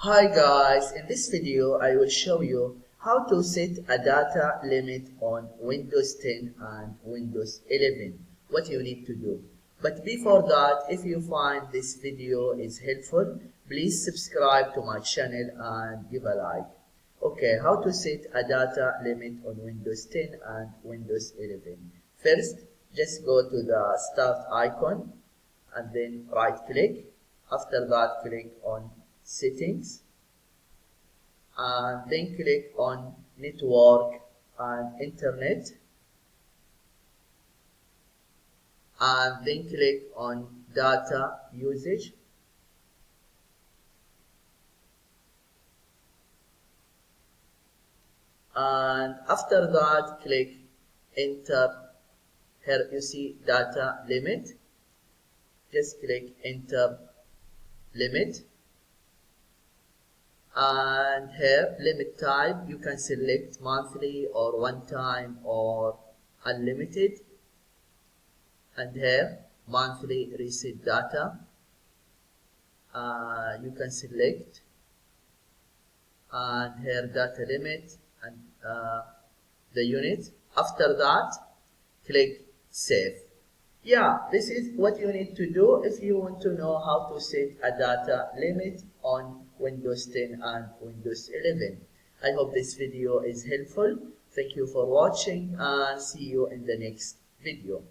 Hi guys, in this video I will show you how to set a data limit on Windows 10 and Windows 11, what you need to do. But before that, if you find this video is helpful, please subscribe to my channel and give a like. Okay, how to set a data limit on Windows 10 and Windows 11. First, just go to the start icon and then right click. After that, click on settings and then click on network and internet and then click on data usage and after that click enter. Here you see data limit, just click enter limit. And here limit type, you can select monthly or one time or unlimited. And here monthly reset data, you can select. And here data limit and the unit. After that click save. Yeah, this is what you need to do if you want to know how to set a data limit on Windows 10 and Windows 11. I hope this video is helpful. Thank you for watching and see you in the next video.